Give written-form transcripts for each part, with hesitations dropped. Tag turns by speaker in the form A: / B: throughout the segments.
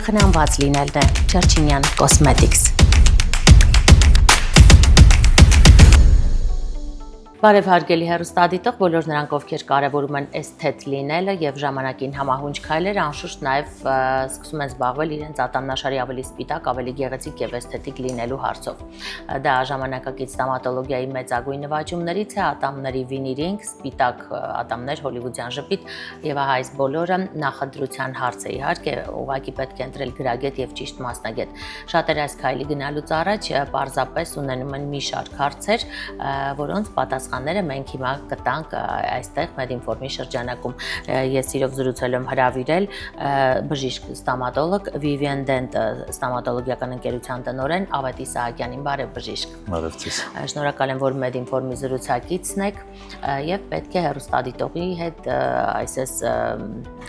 A: Խնամված լինելն է Չերչինյան Cosmetics։ Բարև հարգելի հեռուստադիտող, բոլոր նրանք, ովքեր կարևորում են էսթետ լինելը եւ ժամանակին համահունչ քայլերը, անշուշտ նաեւ սկսում են զբաղվել իրենց ատամնաշարի ավելի սպիտակ, ավելի գեղեցիկ եւ էսթետիկ լինելու հարցով։ Դա ժամանակակից ստոմատոլոգիայի մեծագույն նվաճումներից է ատամների վինիրինգ, սպիտակ ատամներ, հոլիվուդյան ժպիտ եւ ահա այս բոլորը նախադրության հարց է իհարկե, ուղղակի պետք է ընտրել գրագետ եւ ճիշտ մասնագետ։ Շատերը այս քայլի գնալուց առաջ պարզապես ունենում են մի շարք հարցեր, որոնց պատասխանները մենք հիմա կտանք այստեղ Medinform-ի շրջանակում։ Ես իրոք զրուցել եմ հրավիրել բժիշկ ստոմատոլոգ Vivian Dent ստոմատոլոգիական ընկերության տնօրեն Ավետի Սահակյանին։ Բարև բժիշկ։
B: Բարև ձեզ։
A: Շնորհակալ եմ, որ Medinform-ի զրուցակիցն եք եւ պետք է հեռուստադիտողի հետ այսպես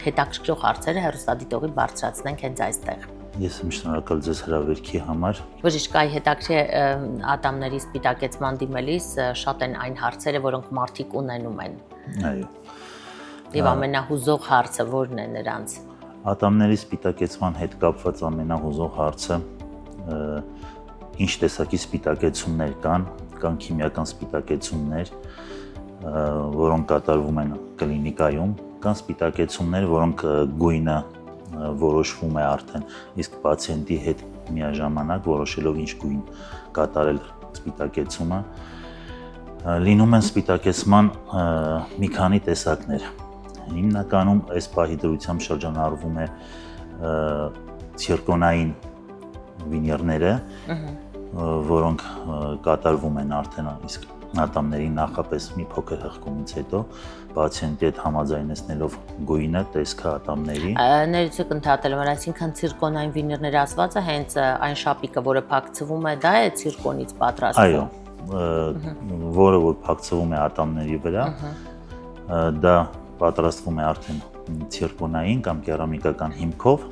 A: հետաքրքրող հարցերը հեռուստադիտողի բարձրացնենք հենց այստեղ։
B: Ես եմ շնորհակալ ձեզ հրավերքի համար։
A: Բժիշկ, այ հետաքրքիր է ատամների սպիտակեցման դիմելիս շատ են այն հարցերը, որոնք մարդիկ ունենում են։
B: Այո։
A: Եվ ամենահուզող հարցը ո՞րն է նրանց։
B: Ատամների սպիտակեցման հետ կապված ամենահուզող հարցը ինչ տեսակի սպիտակեցումներ կան քիմիական սպիտակեցումներ, որոնք կատարվում են կլինիկայում, կան սպիտակեցումներ, որոնք գույնը որոշվում է արդեն, իսկ պացիենտի հետ միաժամանակ որոշելով ինչ գույն կատարել սպիտակեցումը, լինում են սպիտակեցման մի քանի տեսակներ։ Հիմնականում այս պահի դրությամբ շրջանառվում է ցիրկոնային վինիրները, որոնք կատարվում են արդեն իսկ ատամների նախապես մի փոքր հղկումից հետո պացիենտի հետ համաձայնեցնելով գույնը, տեսքը ատամների։
A: Ներեցեք ընդհատել եմ, այսինքն ցիրկոնային վինիրները ասվածը հենց այն շապիկը, որը փակցվում է, դա է ցիրկոնից պատրաստվում։
B: Այո, որը որ փակցվում է ատամների վրա, դա պատրաստվում է արդեն ցիրկոնային կամ կերամիկական հիմքով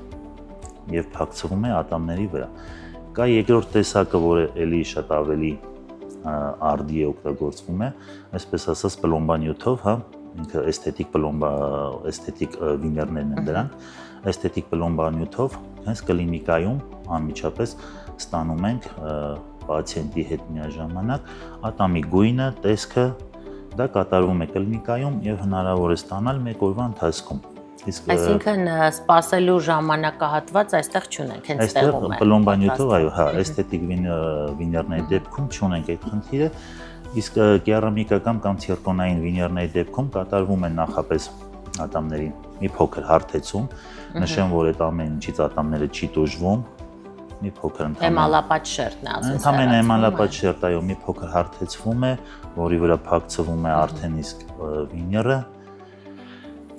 B: եւ փակցվում է ատամների վրա։ Կա երկրորդ տեսակը, որը ելի շատ ավելի արդի է օգտագործվում է, այսպես ասած պլոմբանյութով, հա, ինքը էսթետիկ վինիրներն են դրանք, էսթետիկ պլոմբանյութով հենց կլինիկայում անմիջապես ստանում ենք պացիենտի հետ միաժամանակ ատամի գույնը, տեսքը, դա կատարվում է կլինիկայում եւ հնարավոր է ստանալ 1 օրվա ընթացքում։
A: Այսինքն սպասելու ժամանակահատված այստեղ չունենք, հենց տեղում է։
B: Այստեղ պլոմբանյութով, այո, հա, էսթետիկ վինիրների դեպքում չունենք այդ խնդիրը, իսկ կերամիկական կամ ցիրկոնային վինիրների դեպքում կատարվում է նախապես ատամների մի փոքր հարթեցում, նշեմ, որ այդ ամեն ինչից ատամները չի տուժվում, մի փոքր
A: էմալապատ շերտն է ասես։
B: Ընդամենը էմալապատ շերտ, այո, մի փոքր հարթեցվում է, որի վրա փակցվում է արդեն իսկ վինիրը։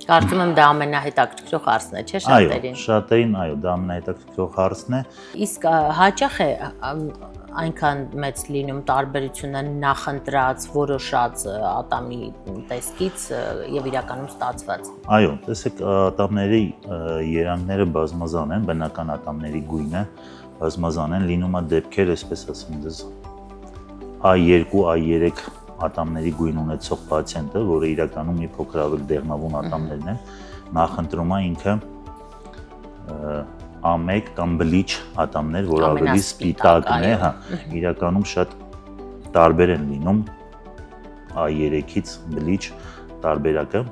A: Կարծում եմ դա ամենահետաքրքրող հարցն է, չէ՞ շատերին։
B: Այո, շատերին, այո, դա ամենահետաքրքրող հարցն է։
A: Իսկ հաճախ է այնքան մեծ լինում տարբերությունը նախընտրած, որոշած ատամի տեսքից եւ իրականում ստացված։
B: Այո, տեսեք, ատամների երանգները բազմազան են, բնական ատամների գույնը բազմազան են, լինում է դեպքեր, այսպես ասեմ ձեզ, A2, A3 ատամների գույն ունեցող պացիենտը, որը իրականում մի փոքր ավելի դեղնավուն ատամներն են, նախընտրում է ինքը A1 կամ բլիչ ատամներ, որ ավելի սպիտակն է, հա, իրականում շատ տարբեր են լինում A3-ից բլիչ տարբերակը,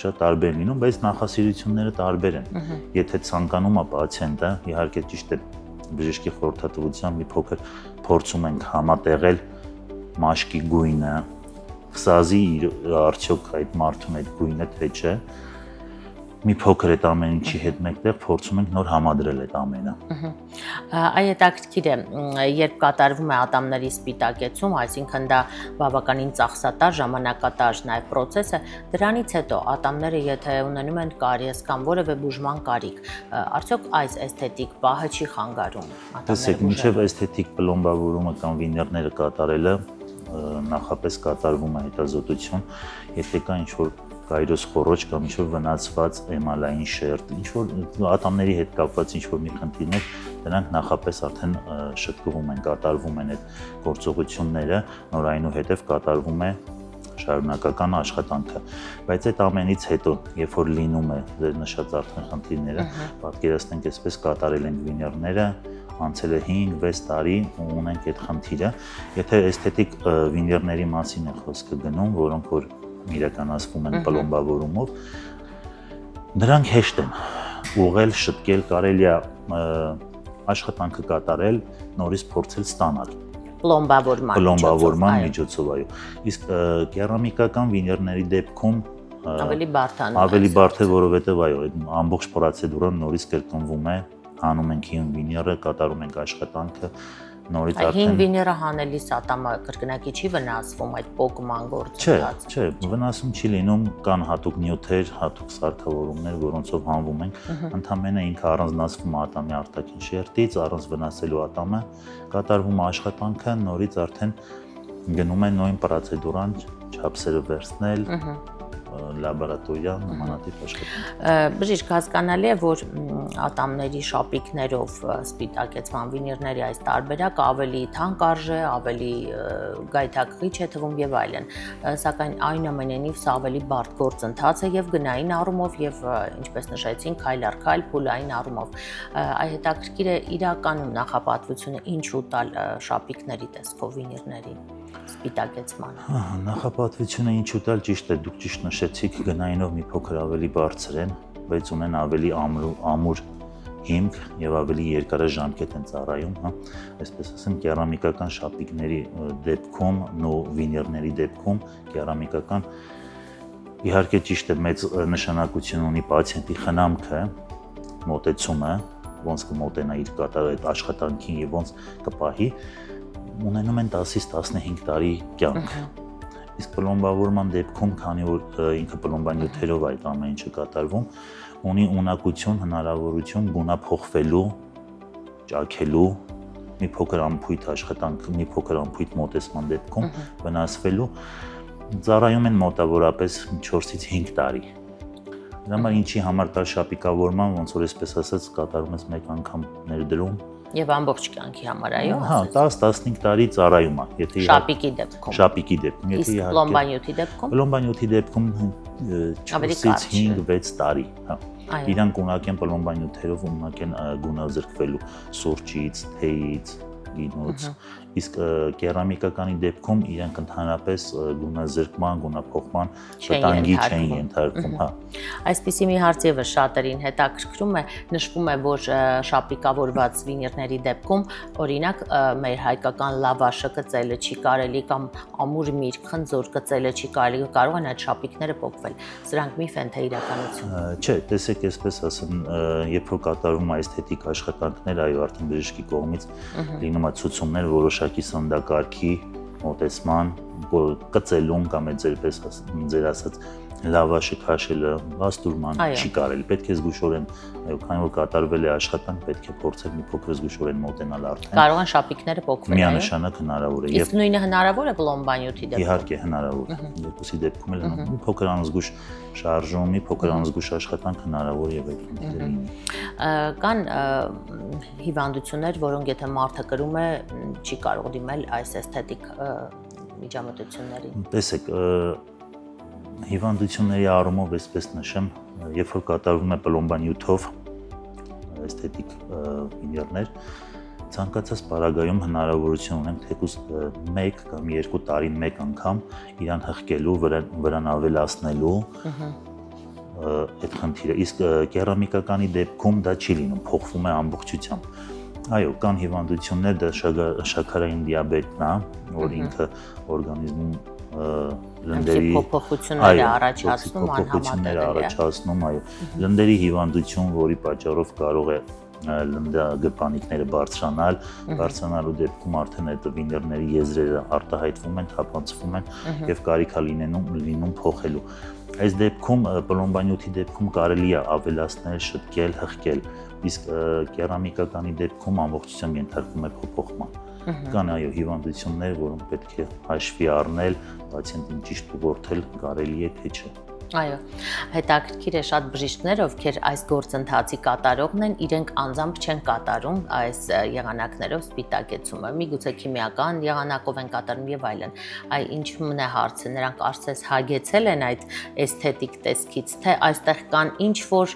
B: շատ տարբեր են լինում, բայց նախասիրությունները տարբեր են։ Եթե ցանկանում է պացիենտը, իհարկե ճիշտ է, բժշկի խորհրդատվությամբ մի փոքր փորձում ենք համատեղել մաշկի գույնը, խսազի արդյոք այդ մարդուն այդ գույնը թե չէ, մի փոքր այդ ամեն ինչի հետ մեկտեղ փորձում ենք նոր համադրել այդ ամենը։
A: Այ հետաքրքիր է, երբ կատարվում է ատամների սպիտակեցում, այսինքն դա բավականին ծախսատար, ժամանակատար նաև պրոցես է, դրանից հետո ատամները եթե ունենում են կարիես կամ որևէ բուժման կարիք, արդյոք այս էսթետիկ պահը չի խանգարում ատամների բուժումը։
B: Տեսեք, մինչև էսթետիկ պլոմբավորումը կամ վինիրները կատարելը նախապես կատարվում է հետազոտություն, եթե կա ինչ-որ կայրոս խոռոչ կամ ինչ-որ վնասված էմալային շերտ, ինչ-որ ատամների հետ կապված ինչ-որ մի խնդիրներ, դրանք նախապես արդեն շտկվում են, կատարվում են այդ գործողությունները, նոր այնուհետև կատարվում է շարունակական աշխատանքը, բայց այդ ամենից հետո, երբ որ լինում է ձեր նշած արդեն խնդիրները, պատկերացնենք այսպես կատարել ենք վինիրները, անցել է 5-6 տարի ու ունենք այդ խնդիրը, եթե էսթետիկ վինիրների մասին է խոսքը գնում, որոնք որ իրականացվում են պլոմբավորումով, նրանք հեշտ են ուղղել, շտկել, կարելի է աշխատանքը կատարել, նորից փորձել ստանալ պլոմբավորման միջոցով, այո։ Իսկ կերամիկական վինիրների դեպքում ավելի բարդ է, որովհետև այո, ամբողջ պրոցեդուրան նորից կրկնվում է, հանում ենք հին վինիրը, կատարում ենք աշխատանքը, նորից արդեն
A: հին վինիրը հանելիս ատամը կրկնակի չի վնասվում այդ պոկման գործընթացը։
B: Չէ, վնասում չի լինում, կան հատուկ նյութեր, հատուկ սարքավորումներ, որոնցով հանվում ենք, ընդամենը ինքը առանձնացվում է ատամի արտաքին շերտից, առանց վնասելու ատամը, կատարվում է աշխատանքը, նորից արդեն գնում է նույն պրոցեդուրան, չափսերը վերցնել, լաբորատորիա նմանատիպ աշխատանք։
A: Բժիշկ, հասկանալի է, որ ատամների շապիկներով սպիտակեցման վինիրների այս տարբերակը ավելի թանկ արժե, ավելի գայթակղիչ է թվում եւ այլն, սակայն այնուամենայնիվ սա ավելի բարդ գործընթաց է եւ գնային առումով եւ ինչպես նշեցին, քայլ առ քայլ փուլային առումով։ Այ հետաքրքիր է իրականում նախապատվությունը ինչու տալ շապիկների տեսքով վինիրներին սպիտակեցմանը։
B: Նախապատվությունը ինչու տալ, ճիշտ է, դուք ճիշտ նշեցիք, գնայինով մի փոքր ավելի բարձր են, բայց ունեն ավելի ամուր հիմք եւ ավելի երկարաժամկետ են ծառայում, հա, այսպես ասեմ, կերամիկական շապիկների դեպքում ու վինիրների դեպքում կերամիկական իհարկե ճիշտ է, մեծ նշանակություն ունի պացիենտի խնամքը, մոտեցումը, ոնց կմոտենա իր կատարած աշխատանքին եւ ոնց կպահի, ունենում են 10-ից 15 տարի կյանք։ Իսկ պլոմբավորման դեպքում, քանի որ ինքը պլոմբանյութերով այդ ամեն ինչը կատարվում, ունի ունակություն, հնարավորություն գունափոխվելու, ճաքելու, մի փոքր ամփույթ աշխատանք, մի փոքր ամփույթ մոտեցման դեպքում վնասվելու, ծառայում են մոտավորապես 4-ից 5 տարի։ Դրա համար ինչի համար տալ շապիկավորման, ոնց որ այսպես ասած, կատարում ես մեկ անգամ ներդրում
A: եւ ամբողջ կյանքի համար, այո։
B: Հա, 10-15 տարի ծառայում է, եթե
A: շապիկի դեպքում։
B: Շապիկի դեպքում, եթե
A: իհարկե պլոմբանյութի դեպքում։
B: Պլոմբանյութի դեպքում 4-ից 5-6 տարի, հա։ Իրանք ունակ են պլոմբանյութերով, ունակ են գունազրկվելու սուրճից, թեյից, գինուց, իսկ կերամիկականի դեպքում իրենք ընդհանրապես գունազրկման, գունափոխման վտանգի չեն ենթարկվում, հա։
A: Այսպիսի մի հարց եւս շատերին հետաքրքրում է, նշվում է, որ շապիկավորված վինիրների դեպքում, օրինակ, մեր հայկական լավաշը կծելը չի կարելի կամ ամուր միրգ, խնձոր կծելը չի կարելի, կարող են այդ շապիկները փոխվել։ Սրանք միֆ են թե իրականություն։
B: Չէ, տեսեք, այսպես ասեմ, երբ որ կատարվում է էսթետիկ աշխատանքներ, այո, արդեն բժշկի կողմից լինում է ցուցումներ որոշակի սննդակարգի մոտեցման, կծելուն կամ ձեր ասած լավաշը քաշելը, վաստուրման չի կարելի, պետք է զգուշորեն, քանի որ կատարվել է աշխատանք, պետք է փորձել մի փոքր զգուշորեն մոտենալ արդեն։
A: Կարող են շապիկները փոխվել, այո։
B: Միանշանակ հնարավոր է։
A: Իսկ նույնը հնարավոր է պլոմբանյութի դեպքում։
B: Իհարկե հնարավոր է։ Երկուսի դեպքում էլ մի փոքր անզգուշ շարժում, մի փոքր անզգուշ աշխատանք հնարավոր է այդ խնդիրը լինի։
A: Կան հիվանդություններ, որոնք եթե մարդը կրում է, չի կարող դիմել այս էսթետիկ միջամտություններին։
B: Տեսեք, հիվանդությունների առումով այսպես նշեմ, երբ որ կատարվում է պլոմբանյութով էսթետիկ վինիրներ, ցանկացած պարագայում հնարավորություն ունենք թեկուզ 1 կամ 2 տարին մեկ անգամ իրան հղկելու, վրան ավելացնելու այդ խնդիրը։ Իսկ կերամիկականի դեպքում դա չի լինում, փոխվում է ամբողջությամբ։ Այո, կան հիվանդություններ, դա շաքարային դիաբետն է, որ ինքը օրգանիզմում լնդերի
A: փոփոխություններ առաջացնում,
B: այո, լնդերի հիվանդություն, որի պատճառով կարող է լնդագպանիկները բարձրանալու դեպքում արդեն այդ վինիրների եզրերը արտահայտվում են, թափանցվում են եւ կարիք է լինում փոխելու։ Այս դեպքում պլոմբանյութի դեպքում կարելի է ավելացնել, շտկել, հղկել, իսկ կերամիկականի դեպքում ամբողջությամբ ենթարկվում է փոփոխման։ Կան այո հիվանդություններ, որոնք պետք է հաշվի առնել, պացիենտին ճիշտ ուղղորդել կարելի է թե չէ։
A: Այո, հետաքրքիր է շատ բժիշկներ, ովքեր այս գործընթացի կատարողն են, իրենք անձամբ չեն կատարում այս եղանակներով սպիտակեցումը։ Միգուցե քիմիական եղանակով են կատարում եւ այլն։ Այ ինչու՞մն է հարցը, նրանք արծես հագեցել են այդ էսթետիկ տեսքից, թե այստեղ կան ինչ-որ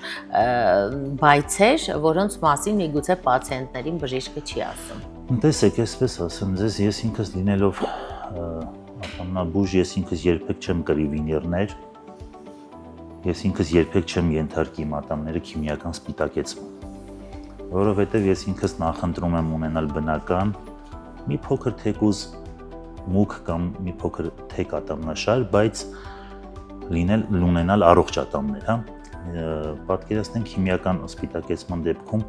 A: բայցեր, որոնց մասին միգուցե պացիենտներին բժիշկը չի ասում։
B: Տեսեք, այսպես ասեմ, ձեզ ես ինքս լինելով ատամնաբուժ, ես ինքս երբեք չեմ կրի վիներներ, ես ինքս երբեք չեմ ենթարկի իմ ատամները քիմիական սպիտակեցման, որովհետև ես ինքս նախընտրում եմ ունենալ բնական, մի փոքր թեկուզ մուգ կամ մի փոքր թեք ատամնաշար, բայց ունենալ առողջ ատամներ, հա։ Պատկերացնենք քիմիական սպիտակեցման դեպքում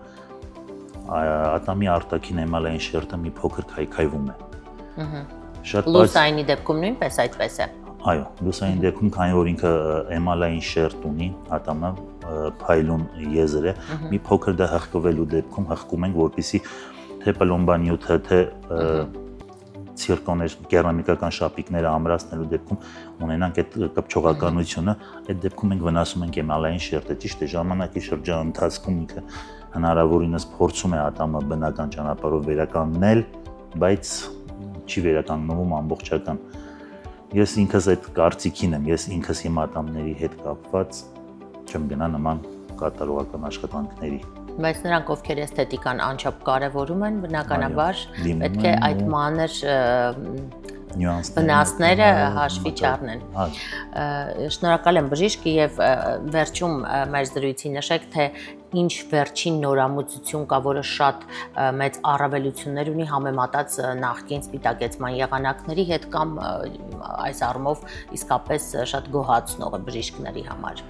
B: ատամի արտաքին էմալային շերտը մի փոքր քայքայվում է։
A: Լուսայինի դեպքում նույնպես այդպես է։
B: Այո, լուսային դեպքում, քանի որ ինքը էմալային շերտ ունի, ատամը փայլուն եզր է, մի փոքր դա հղկվելու դեպքում հղկում ենք, որպեսզի թե պլոմբանյութը, թե ցիրկոներ, կերամիկական շապիկները ամրացնելու դեպքում ունենանք այդ կպչողականությունը, այդ դեպքում մենք վնասում ենք էմալային շերտը, ճիշտ է, ժամանակի շրջանի ընթացքում ինքը հնարավորինս փորձում է ատամը բնական ճանապարհով վերականգնել, բայց չի վերականգնվում ամբողջական։ Ես ինքս այդ կարծիքին եմ, ես ինքս իմ ատամների հետ կապված չեմ գնա նման կատարողական աշխատանքների։
A: Բայց նրանք, ովքեր էսթետիկան անչափ կարևորում են, բնականաբար պետք է այդ մանր վնասները հաշվի չառնեն։ Շնորհակալ եմ բժիշկ եւ վերջում մեր զրույցի նշեք, թե ինչ վերջին նորամուծություն կա, որը շատ մեծ առավելություններ ունի համեմատած նախկին սպիտակեցման եղանակների հետ կամ այս առումով իսկապես շատ գոհացնող է բժիշկների համար։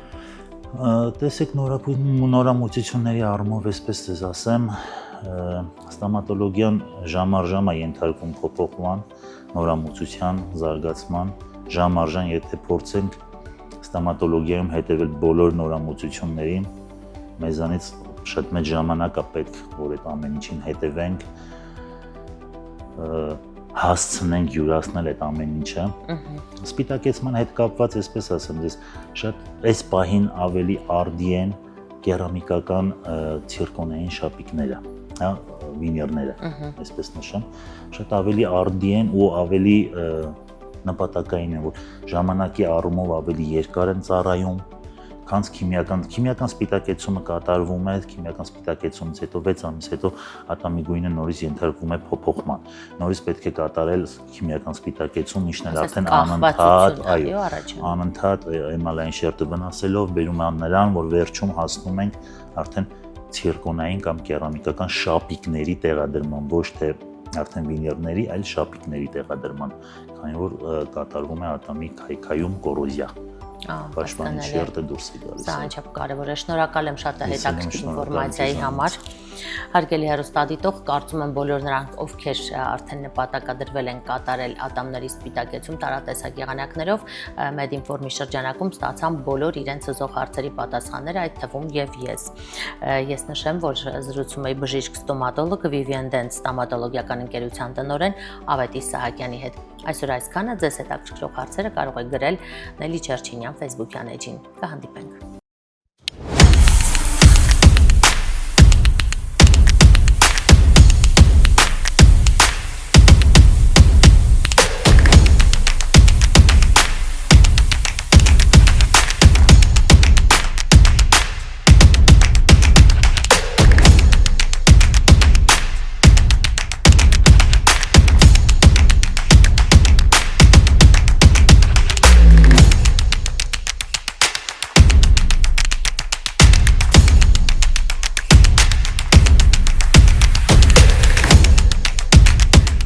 B: Տեսեք, նորամուծությունների առումով, այսպես ձեզ ասեմ, ստոմատոլոգիան ժամ առ ժամ է ենթարկվում փոփոխման, նորամուծության, զարգացման, ժամ առ ժամ, եթե փորձենք ստոմատոլոգիայում հետևել բոլոր նորամուծություններին, մեզանից շատ մեծ ժամանակ է պետք, որ այդ ամեն ինչին հետևենք, հասցնենք յուրացնել այդ ամեն ինչը։ Սպիտակեցման հետ կապված, այսպես ասեմ, ես շատ այս պահին ավելի արդի են կերամիկական ցիրկոնային շապիկները, հա, վիներները, այսպես նշեմ, շատ ավելի արդի են ու ավելի նպատակային են, որ ժամանակի առումով ավելի երկար են ծառայում, քան քիմիական սպիտակեցումը կատարվում է, քիմիական սպիտակեցումից հետո 6 ամիս հետո ատամի գույնը նորից ենթարկվում է փոփոխման։ Նորից պետք է կատարել քիմիական սպիտակեցում, ինչն էլ արդեն անընդհատ էմալային շերտը վնասելով բերում է նրան, որ վերջում հասնում ենք արդեն ցիրկոնային կամ կերամիկական շապիկների տեղադրման, ոչ թե արդեն վիներների, այլ շապիկների տեղադրման, քանի որ կատարվում է ատամի քայքայում, կոռոզիա։ Պաշտպանի շերտը դուրս է գալիս։
A: Սա անչափ կարևոր է։ Շնորհակալ եմ շատ հետաքրքիր ինֆորմացիայի համար։ Հարգելի հեռուստադիտող, կարծում եմ բոլոր նրանք, ովքեր արդեն նպատակադրվել են կատարել ատամների սպիտակեցում տարատեսակ եղանակներով, MedInform-ի շրջանակում ստացան բոլոր իրենց հզող հարցերի պատասխանները, այդ թվում եւ ես։ Ես նշեմ, որ զրուցում էի բժիշկ ստոմատոլոգ Vivian Dent ստոմատոլոգիական ընկերության տնօրեն Ավետիս Սահակյանի հետ։ Այսօր այսքանը, ձեզ հետաքրքրող հարցերը կարող եք գրել Նելի Չերչինյան Facebook-յան էջին։ Կհանդիպենք։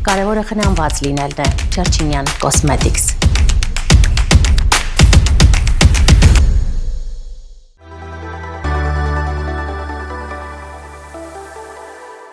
A: Կարևորը խնամված լինելն է։ Չերչինյան Cosmetics